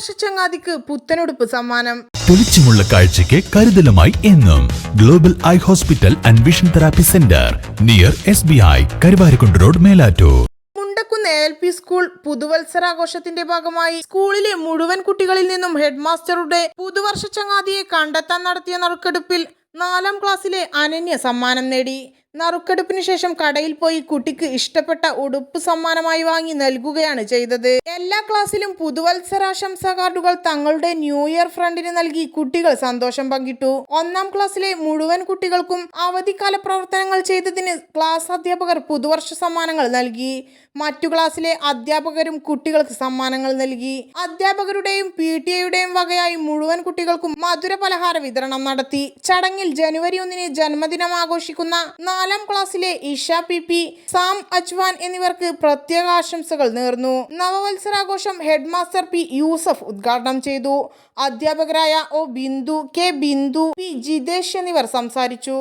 പുതുവർഷച്ചങ്ങാതിക്ക് പുത്തനുടുപ്പ് സമ്മാനം. തെളിച്ചമുള്ള കാഴ്ചയ്ക്ക് കരുതലുമായി എന്നും global eye hospital and vision therapy centre near SBI Karuvarakundu road, Melattur. Mundakkunnu ALP school പുതുവത്സരാഘോഷത്തിന്റെ ഭാഗമായി സ്കൂളിലെ മുഴുവൻ കുട്ടികളിൽ നിന്നും ഹെഡ് മാസ്റ്ററുടെ പുതുവർഷച്ചങ്ങാതിയെ കണ്ടെത്താൻ നടത്തിയ നറുക്കെടുപ്പിൽ 4ാം ക്ലാസ്സിലെ അനന്യ സമ്മാനം നേടി. നറുക്കെടുപ്പിന് ശേഷം കടയിൽ പോയി കുട്ടിക്ക് ഇഷ്ടപ്പെട്ട ഉടുപ്പ് സമ്മാനമായി വാങ്ങി നൽകുകയാണ് ചെയ്തത്. എല്ലാ ക്ലാസ്സിലും പുതുവത്സരാശംസാ കാർഡുകൾ തങ്ങളുടെ ന്യൂ ഇയർ ഫ്രണ്ടിന് നൽകി കുട്ടികൾ സന്തോഷം പങ്കിട്ടു. 1ാം ക്ലാസ്സിലെ മുഴുവൻ കുട്ടികൾക്കും അവധിക്കാല പ്രവർത്തനങ്ങൾ ചെയ്തതിന് ക്ലാസ് അധ്യാപകർ പുതുവർഷ സമ്മാനങ്ങൾ നൽകി. മറ്റു ക്ലാസ്സിലെ അധ്യാപകരും കുട്ടികൾക്ക് സമ്മാനങ്ങൾ നൽകി. അധ്യാപകരുടെയും PTA-യുടെയും വകയായി മുഴുവൻ കുട്ടികൾക്കും മധുര പലഹാര വിതരണം നടത്തി. ചടങ്ങിൽ ജനുവരി 1-ന് ജന്മദിനം ആഘോഷിക്കുന്ന 4ാം ക്ലാസ്സിലെ ഇഷ PP, സാം അജ്വാൻ എന്നിവർക്ക് പ്രത്യേക ആശംസകൾ നേർന്നു. നവവത്സരാഘോഷം ഹെഡ് മാസ്റ്റർ P യൂസഫ് ഉദ്ഘാടനം ചെയ്തു. അധ്യാപകരായ O Bindu, K Bindu, P Jithesh എന്നിവർ സംസാരിച്ചു.